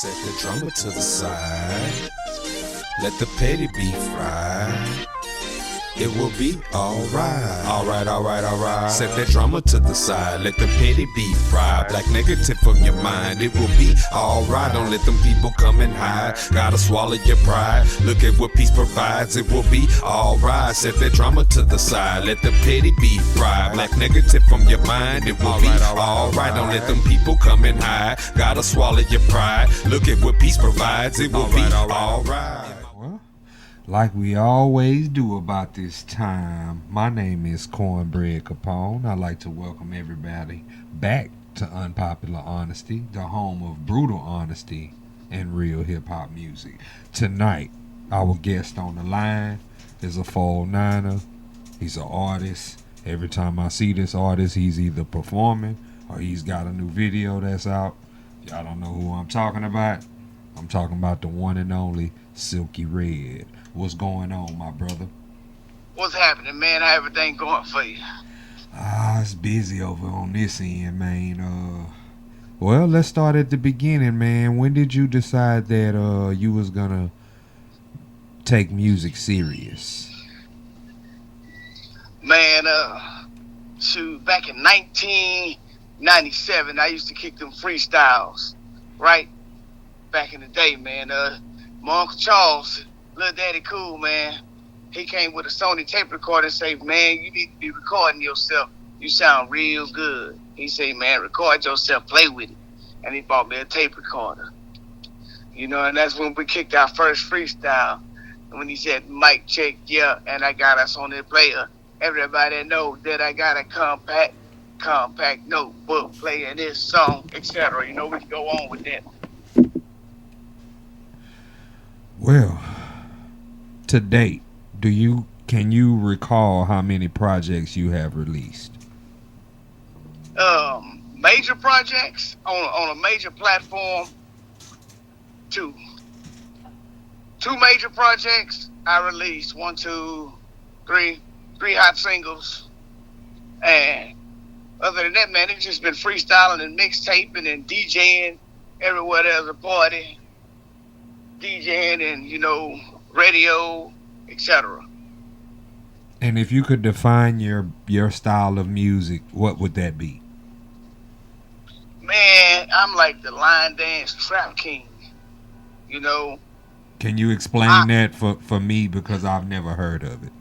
Set the drummer to the side. Let the petty be fried. It will be alright. Alright. Set that drummer to the side. Let the petty be fried. Black negative from your mind. It will be alright. Don't let them people come and hide. Gotta swallow your pride. Look at what peace provides. It will be alright. Set that drummer to the side. Let the petty be fried. Black negative from your mind. It will be alright. Don't let them people come and hide. Gotta swallow your pride. Look at what peace provides. It will be alright. Like we always do about this time, my name is Cornbread Capone. I'd like to welcome everybody back to Unpopular Honesty, the home of brutal honesty and real hip-hop music. Tonight, our guest on the line is a 409er. He's an artist. Every time I see this artist, he's either performing or he's got a new video that's out. Y'all don't know who I'm talking about? I'm talking about the one and only Silky Redd. What's going on, my brother? What's happening, man? How everything going for you? It's busy over on this end, man. Well, let's start at the beginning, man. When did you decide that you was gonna take music serious? Man, back in 1997, I used to kick them freestyles, right? Back in the day, man. My Uncle Charles, Little Daddy Cool, man, he came with a Sony tape recorder and said, man, you need to be recording yourself. You sound real good. He said, man, record yourself, play with it. And he bought me a tape recorder. You know, and that's when we kicked our first freestyle. And when he said, mic check, yeah, and I got us on the player. Everybody know that I got a compact notebook playing this song, etc. You know, we can go on with that. Well, to date, can you recall how many projects you have released? Major projects on a major platform, two major projects I released, 1, 2, 3 hot singles, and other than that, man, it's just been freestyling and mixtaping and DJing everywhere there's a party, DJing and, you know, radio, etc. And if you could define your style of music, what would that be? Man, I'm like the line dance trap king, you know. Can you explain that for me, because I've never heard of it?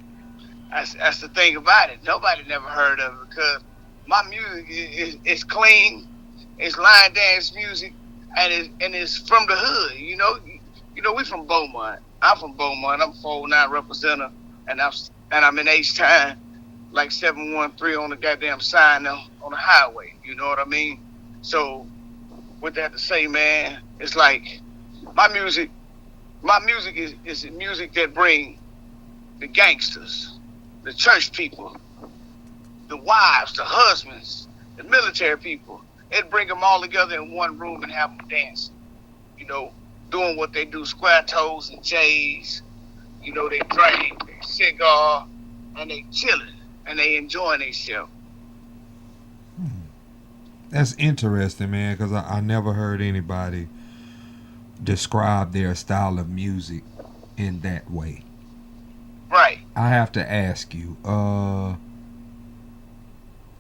That's the thing about it. Nobody never heard of it, because my music is clean, it's line dance music, and it's from the hood, you know. You know, we from Beaumont. I'm from Beaumont. I'm a 409 representative, and I'm in H-Town, like 713 on the goddamn sign on the highway. You know what I mean? So, with that to say, man, it's like my music is music that bring the gangsters, the church people, the wives, the husbands, the military people. It bring them all together in one room and have them dancing. You know, doing what they do, square toes and J's. You know, they drink, they cigar, and they chilling, and they enjoying themselves. That's interesting, man, because I never heard anybody describe their style of music in that way. Right. I have to ask you,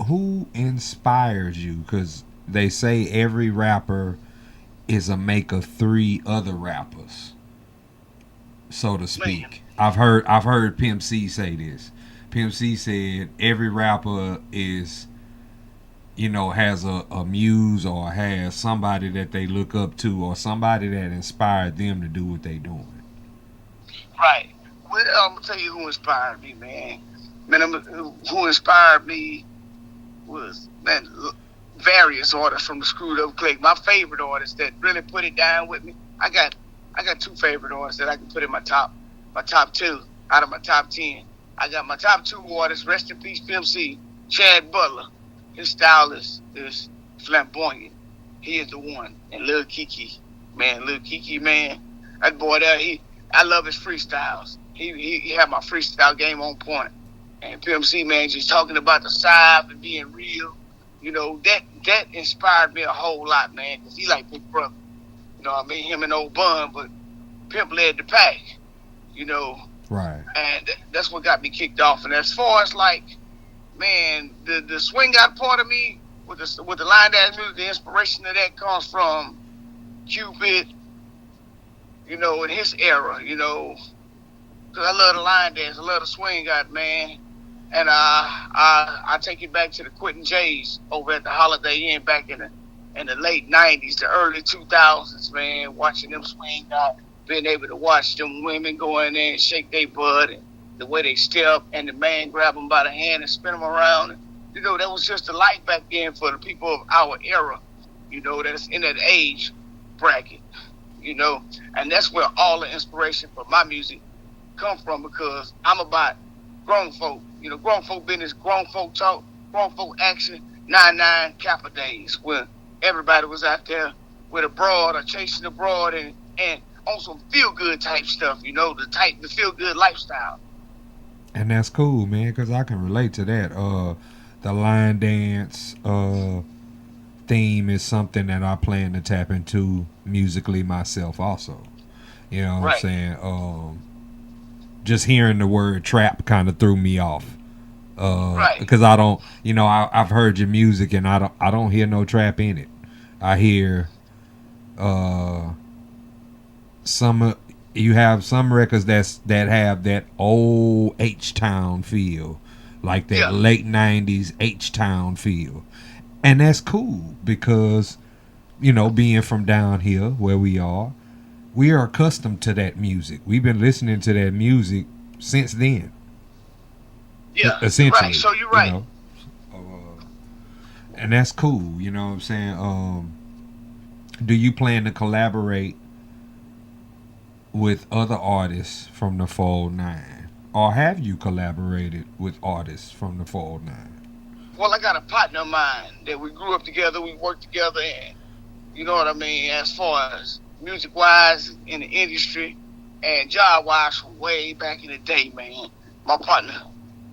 who inspires you? Because they say every rapper is a make of 3 other rappers, so to speak. Man. I've heard Pimp C say this. Pimp C said every rapper is, you know, has a muse or has somebody that they look up to or somebody that inspired them to do what they doing. Right. Well, I'm gonna tell you who inspired me, man. Who inspired me was, man, various artists from the Screwed Up Clique. My favorite artists that really put it down with me. I got 2 favorite artists that I can put in my top 2 out of my top 10. I got my top 2 artists. Rest in peace, Pimp C, Chad Butler. His style is flamboyant. He is the one. And Lil Keke, man, that boy there, I love his freestyles. He had my freestyle game on point. And Pimp C, man, just talking about the side and being real. You know, that inspired me a whole lot, man, because he like big brother. You know what I mean? Him and Old Bun, but Pimp led the pack, you know. Right. And that's what got me kicked off. And as far as like, man, the swing out part of me with the line dance music, the inspiration of that comes from Cupid, you know, in his era, you know, because I love the line dance, I love the swing out, man. And I take it back to the Quentin J's over at the Holiday Inn back in the late '90s, the early 2000s, man. Watching them swing out, being able to watch them women go in there and shake their butt, and the way they step, and the man grab them by the hand and spin them around. And, you know, that was just the life back then for the people of our era, you know, that's in that age bracket, you know. And that's where all the inspiration for my music come from, because I'm about grown folk, you know, grown folk business, grown folk talk, grown folk action, 99 Kappa days, where everybody was out there with a broad or chasing a broad and on some feel good type stuff, you know, the feel good lifestyle. And that's cool, man, because I can relate to that. The line dance theme is something that I plan to tap into musically myself also. You know what I'm saying? Just hearing the word trap kind of threw me off. Because I don't, you know, I've heard your music and I don't hear no trap in it. I hear you have some records that have that old H-Town feel, like that late 90s H-Town feel. And that's cool because, you know, being from down here where we are accustomed to that music. We've been listening to that music since then. Yeah, essentially. Right. So you're right. You know? And that's cool. You know what I'm saying? Do you plan to collaborate with other artists from the Fold 9? Or have you collaborated with artists from the Fold 9? Well, I got a partner of mine that we grew up together, we worked together, and you know what I mean, as far as music-wise in the industry and job-wise from way back in the day, man. My partner,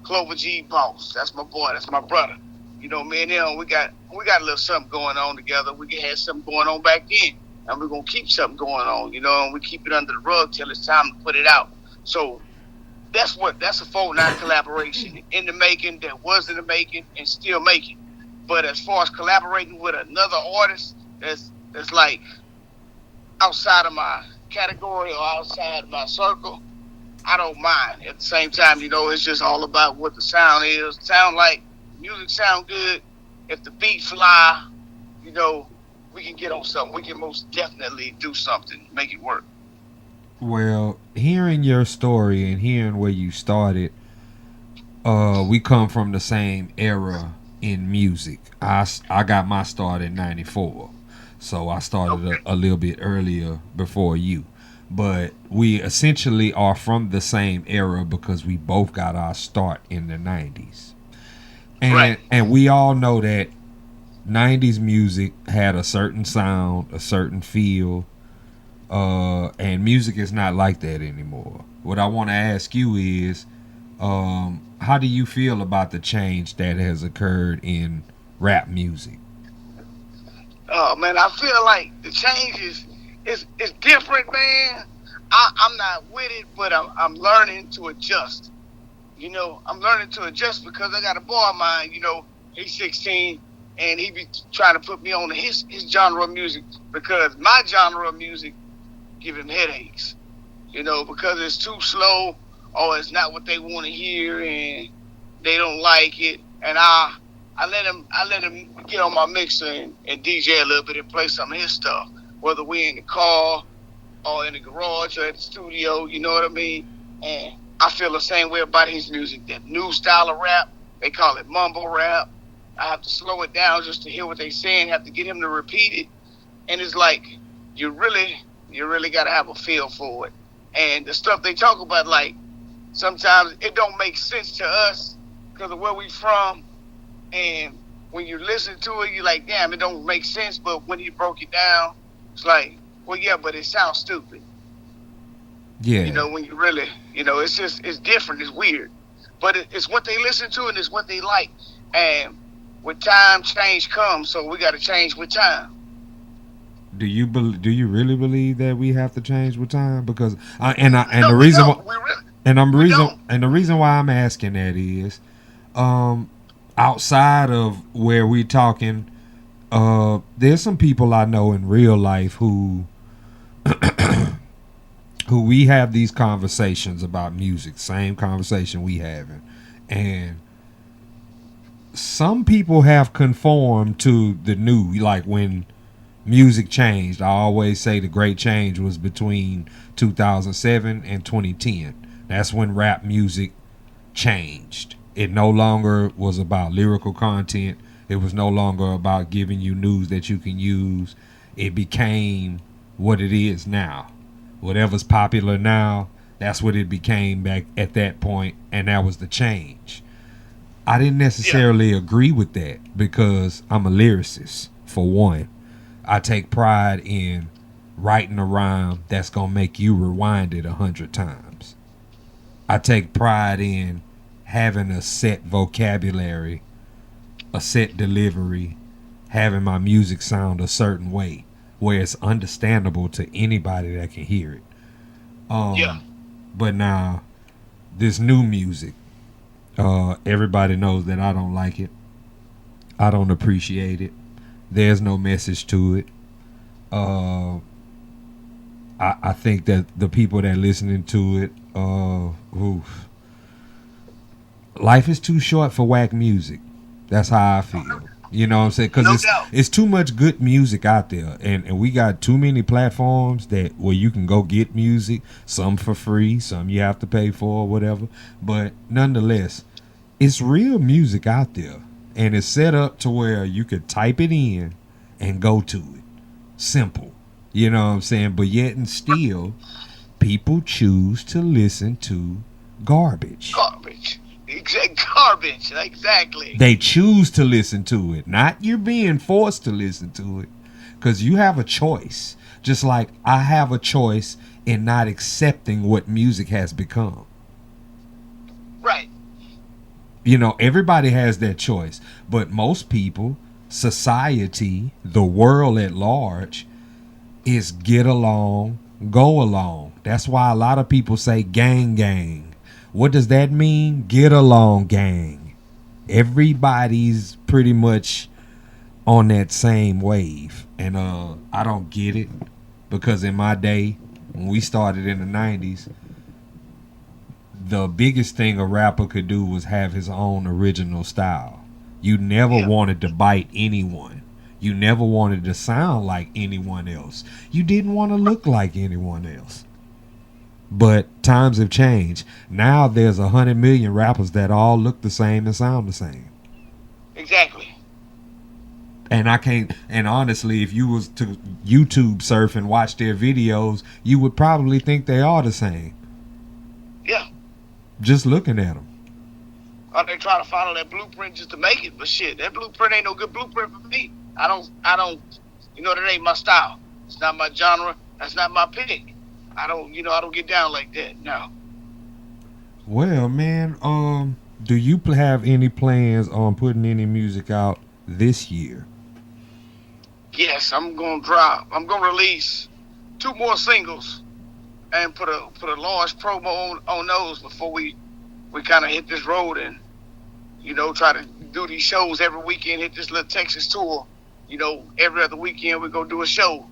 Clover G. Boss, that's my boy, that's my brother. You know, me and him, we got a little something going on together. We had something going on back then, and we're going to keep something going on, you know, and we keep it under the rug till it's time to put it out. So that's a Fold 9 collaboration in the making, that was in the making, and still making. But as far as collaborating with another artist that's like outside of my category or outside of my circle, I don't mind. At the same time, you know, it's just all about what the sound is. Music sound good. If the beat fly, you know, we can get on something. We can most definitely do something, make it work. Well, hearing your story and hearing where you started, we come from the same era in music. I got my start in '94, so I started a little bit earlier before you. But we essentially are from the same era because we both got our start in the '90s. And we all know that '90s music had a certain sound, a certain feel, and music is not like that anymore. What I want to ask you is, how do you feel about the change that has occurred in rap music? Oh man, I feel like the change is different, man. I'm not with it, but I'm learning to adjust. You know, I'm learning to adjust because I got a boy of mine, you know, he's 16, and he be trying to put me on his genre of music because my genre of music give him headaches, you know, because it's too slow or it's not what they want to hear and they don't like it. And I let him get on my mixer and DJ a little bit and play some of his stuff, whether we're in the car or in the garage or at the studio, you know what I mean? And I feel the same way about his music. That new style of rap, they call it mumble rap. I have to slow it down just to hear what they're saying, have to get him to repeat it. And it's like, you really got to have a feel for it. And the stuff they talk about, like, sometimes it don't make sense to us because of where we from. And when you listen to it, you're like, damn, it don't make sense. But when he broke it down, it's like, well, yeah, but it sounds stupid. Yeah. You know, when you really, you know, it's different, it's weird. But it's what they listen to and it's what they like. And with time, change comes, so we got to change with time. Do you really believe that we have to change with time? Because and the No, we reason why don't. We really we reason don't. and the reason why I'm asking that is, um, outside of where we talking, there's some people I know in real life who we have these conversations about music, same conversation we having, and some people have conformed to the new, like when music changed. I always say the great change was between 2007 and 2010. That's when rap music changed. It no longer was about lyrical content. It was no longer about giving you news that you can use. It became what it is now. Whatever's popular now, that's what it became back at that point, and that was the change. I didn't Yeah, necessarily agree with that because I'm a lyricist, for one. I take pride in writing a rhyme that's going to make you rewind it 100 times. I take pride in having a set vocabulary, a set delivery, having my music sound a certain way where it's understandable to anybody that can hear it. yeah, But now, this new music, everybody knows that I don't like it. I don't appreciate it. There's no message to it. Uh, I think that the people that listening to it, oof, life is too short for whack music. That's how I feel. You know what I'm saying? Because no doubt. it's too much good music out there, and we got too many platforms that where you can go get music. Some for free, some you have to pay for, or whatever. But nonetheless, it's real music out there, and it's set up to where you could type it in and go to it. Simple. You know what I'm saying? But yet and still, people choose to listen to garbage. Garbage. Garbage. Exactly. They choose to listen to it, not you're being forced to listen to it, because you have a choice. Just like I have a choice in not accepting what music has become. Right. You know, everybody has that choice, but most people, society, the world at large, is get along, go along. That's why a lot of people say gang gang. What does that mean? Get along gang. Everybody's pretty much on that same wave. And I don't get it because in my day, when we started in the 90s, the biggest thing a rapper could do was have his own original style. You never Yeah. wanted to bite anyone. You never wanted to sound like anyone else. You didn't want to look like anyone else. But times have changed. Now there's 100 million rappers that all look the same and sound the same. Exactly. And I can't. And honestly, if you was to YouTube surf and watch their videos, you would probably think they are the same. Yeah. Just looking at them. Or they try to follow that blueprint just to make it, but shit, that blueprint ain't no good blueprint for me. I don't. That ain't my style. It's not my genre. That's not my pick. I don't get down like that. No. Well, man, do you have any plans on putting any music out this year? Yes, I'm gonna release 2 more singles and put a large promo on those before we kind of hit this road and try to do these shows every weekend. Hit this little Texas tour. Every other weekend we go do a show.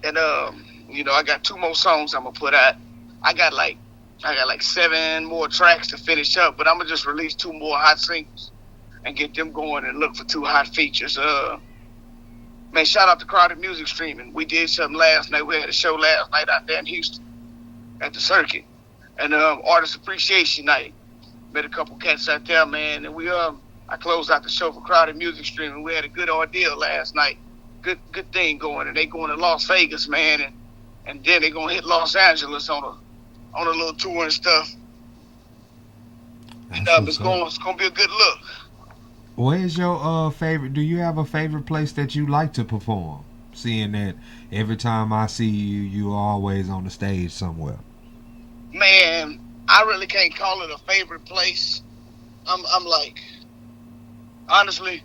And I got 2 more songs I'm gonna put out. I got like 7 more tracks to finish up, but I'm gonna just release 2 more hot singles and get them going and look for 2 hot features. Man, shout out to Crowded Music Streaming. We did something last night. We had a show last night out there in Houston at the circuit, and Artist Appreciation Night. Met a couple cats out there, man, and I closed out the show for Crowded Music Streaming. We had a good ordeal last night. Good thing going, and they going to Las Vegas, man, and then they gonna hit Los Angeles on a little tour and stuff. And it's gonna be a good look. Where's your favorite? Do you have a favorite place that you like to perform? Seeing that every time I see you, you are always on the stage somewhere. Man, I really can't call it a favorite place. I'm like, honestly,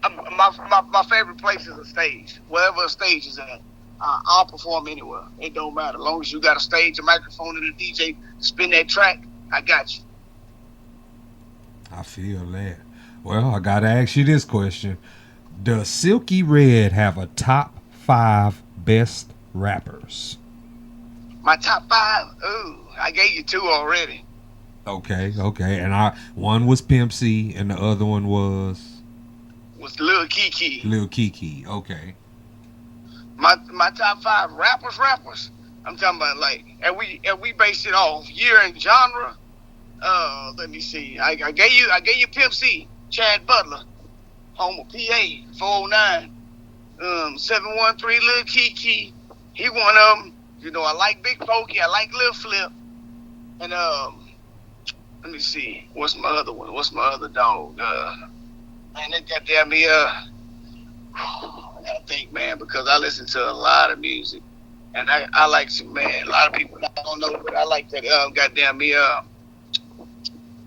My favorite place is a stage. Wherever a stage is at, I'll perform anywhere. It don't matter. As long as you got a stage, a microphone, and a DJ to spin that track, I got you. I feel that. Well, I gotta ask you this question: does Silky Redd have a top 5 best rappers? My top 5? Ooh, I gave you 2 already. Okay. And one was Pimp C, and the other one was Lil Kiki. Lil Kiki. Okay. My top 5 rappers. I'm talking about like, and we based it off year and genre. Let me see. I gave you Pimp C, Chad Butler, home of PA, 409, 713 Lil Kiki. He one of them. You know, I like Big Pokey. I like Lil Flip. And let me see. What's my other one? What's my other dog? Man, they goddamn me. I gotta think, man, because I listen to a lot of music, and I like some, man. A lot of people don't know, but I like that. Goddamn me.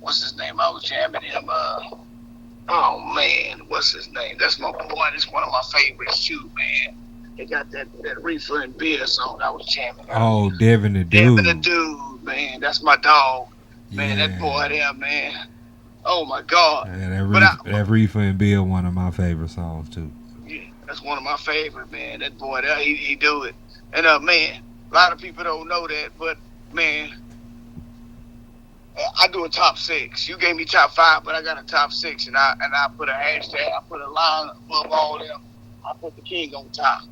What's his name? I was jamming him. Oh man, what's his name? That's my boy. That's one of my favorites too, man. They got that Reefer and Beer song I was jamming. Oh, Devin the Dude. Devin the Dude, man. That's my dog. Man, Yeah. that boy there, man. Oh my God. Yeah, that Reefer and Bill, one of my favorite songs too. Yeah, that's one of my favorite, man. That boy there, he do it. And man, a lot of people don't know that, but man, I do a top 6. You gave me top 5, but I got a top 6, and I put a hashtag, I put a line above all them. I put the king on top,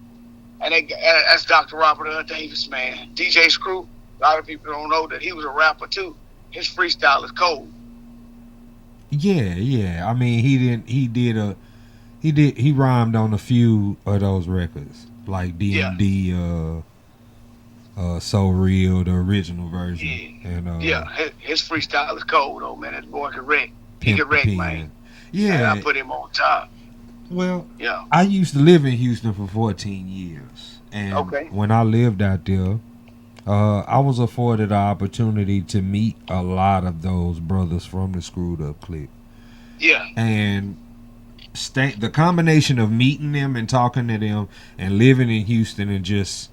and that's Dr. Robert Earl Davis, man. DJ Screw. A lot of people don't know that he was a rapper too. His freestyle is cold. Yeah. I mean, he rhymed on a few of those records, like DMD, So Real, the original version. Yeah. And His freestyle is cold though, man. That boy can wreck. He can wreck, man. Yeah. And I put him on top. Well, Yeah. I used to live in Houston for 14 years, and when I lived out there, I was afforded the opportunity to meet a lot of those brothers from the Screwed Up clique. Yeah. And the combination of meeting them and talking to them and living in Houston and just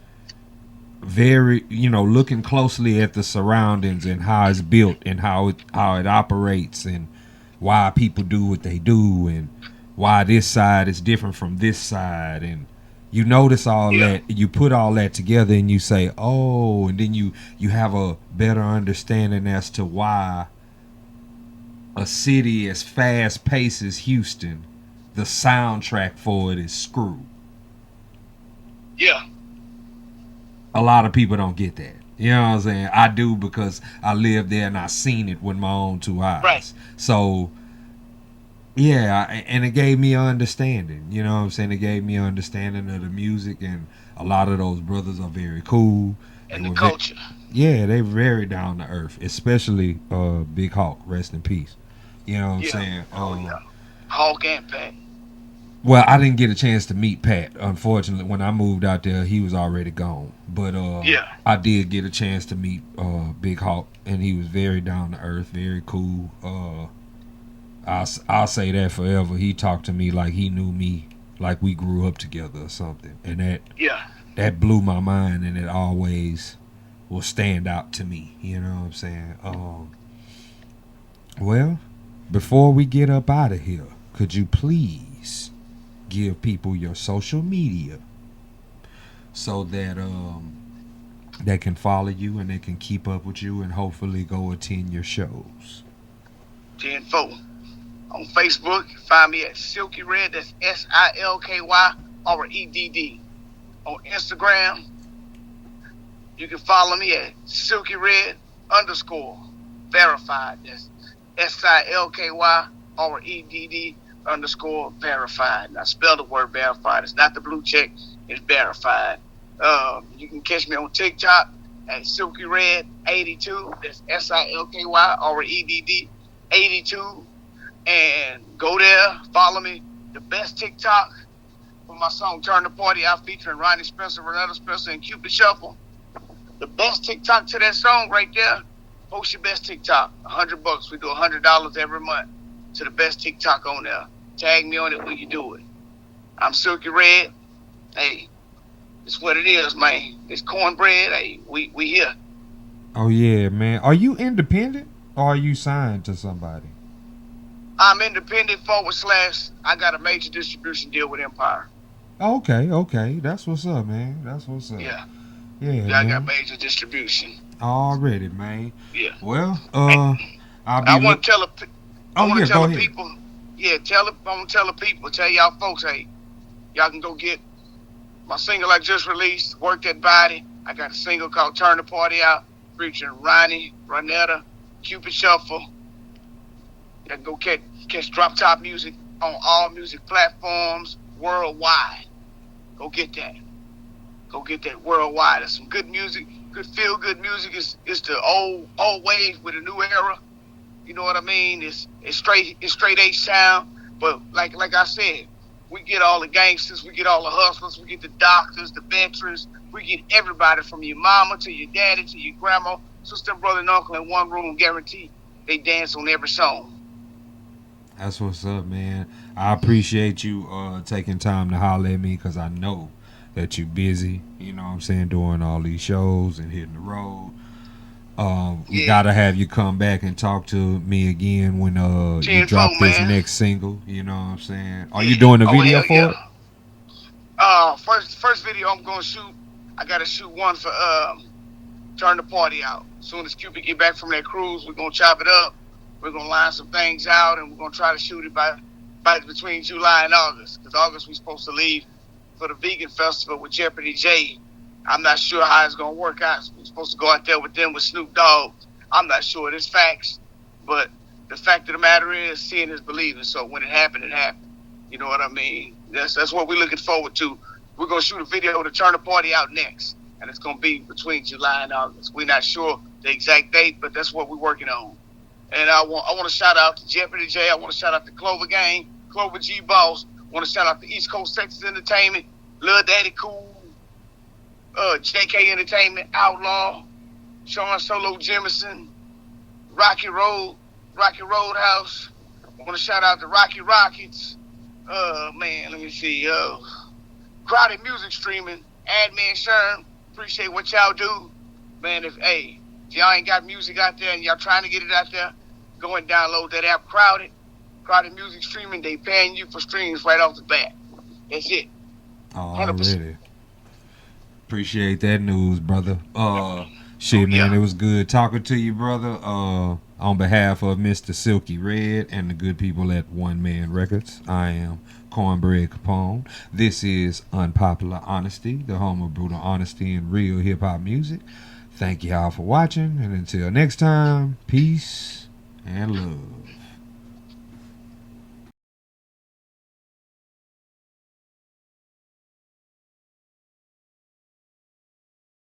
very, looking closely at the surroundings and how it's built and how it operates and why people do what they do and why this side is different from this side, and you notice all that, you put all that together and you say, oh, and then you have a better understanding as to why a city as fast paced as Houston, the soundtrack for it is Screw. Yeah. A lot of people don't get that. You know what I'm saying? I do, because I lived there and I seen it with my own 2 eyes. Right. So, yeah, and it gave me an understanding. You know what I'm saying? It gave me an understanding of the music, and a lot of those brothers are very cool. And the culture. Yeah, they're very down to earth, especially Big Hawk, rest in peace. You know what I'm saying? Hawk and Pat. Well, I didn't get a chance to meet Pat. Unfortunately, when I moved out there, he was already gone. But I did get a chance to meet Big Hawk, and he was very down to earth, very cool. I'll say that forever. He talked to me like he knew me, like we grew up together or something. And that blew my mind, and it always will stand out to me. You know what I'm saying? Well, before we get up out of here, could you please give people your social media so that they can follow you and they can keep up with you and hopefully go attend your shows? 10-4. On Facebook, find me at Silky Redd. That's SILKY REDD. On Instagram, you can follow me at Silky Redd _verified. That's SILKY REDD _verified. And I spell the word verified. It's not the blue check. It's verified. You can catch me on TikTok at Silky Redd 82. That's SILKY REDD 82. And go there, follow me. The best TikTok for my song Turn the Party Out featuring Ronnie Spencer, Renata Spencer, and Cupid Shuffle. The best TikTok to that song right there. Post your best TikTok. $100. We do $100 every month to the best TikTok on there. Tag me on it when you do it. I'm Silky Redd. Hey, it's what it is, man. It's cornbread. Hey, we here. Oh yeah, man. Are you independent or are you signed to somebody? I'm independent / I got a major distribution deal with Empire. Okay. That's what's up, man. That's what's up. Yeah. Yeah, Yeah, I got man. major distribution. Already, man. Yeah. Well, Hey, I'll I be want look. to tell a, I Oh want yeah, to tell go the ahead. people. Yeah, I want to tell the people. Tell y'all folks, hey, y'all can go get my single I just released. Work That Body. I got a single called Turn the Party Out, featuring Ronnie, Ronetta, Cupid Shuffle. You can go catch Drop Top Music on all music platforms worldwide. Go get that. Go get that worldwide. There's some good music, good feel good music. It's the old wave with a new era. You know what I mean? It's straight H sound. But like I said, we get all the gangsters, we get all the hustlers, we get the doctors, the veterans, we get everybody from your mama to your daddy to your grandma, sister, brother, and uncle in one room, guaranteed. They dance on every song. That's what's up, man. I appreciate you taking time to holler at me because I know that you're busy. You know what I'm saying, doing all these shows and hitting the road. We Yeah, gotta have you come back and talk to me again when you drop 10-4, this man. next single. You know what I'm saying? Are you Yeah. doing a Oh video hell for yeah. it? First video I'm gonna shoot. I gotta shoot one for Turn the Party Out. As soon as Cupid get back from that cruise, we're gonna chop it up. We're gonna line some things out, and we're gonna try to shoot it by between July and August. Because August we're supposed to leave for the vegan festival with Jeopardy J. I'm not sure how it's gonna work out. We're supposed to go out there with them with Snoop Dogg. I'm not sure. It's facts, but the fact of the matter is, seeing is believing. So when it happened, it happened. You know what I mean? That's what we're looking forward to. We're gonna shoot a video to Turn the Party Out next, and it's gonna be between July and August. We're not sure the exact date, but that's what we're working on. And I want to shout out to Jeopardy J. I want to shout out to Clover Gang, Clover G Boss. I want to shout out to East Coast Texas Entertainment, Lil Daddy Cool, JK Entertainment, Outlaw, Sean Solo Jemison, Rocky Roadhouse. I want to shout out to Rocky Rockets. Man, let me see. Crowded Music Streaming, Admin Sherm. Appreciate what y'all do. Man, if y'all ain't got music out there and y'all trying to get it out there, go and download that app, Crowded Music Streaming. They paying you for streams right off the bat. That's it. 100%. Already. Appreciate that news, brother. Shit, man, Yeah. it was good talking to you, brother. On behalf of Mr. Silky Redd and the good people at One Man Records, I am Cornbread Capone. This is Unpopular Honesty, the home of brutal honesty and real hip hop music. Thank y'all for watching, and until next time, peace and love.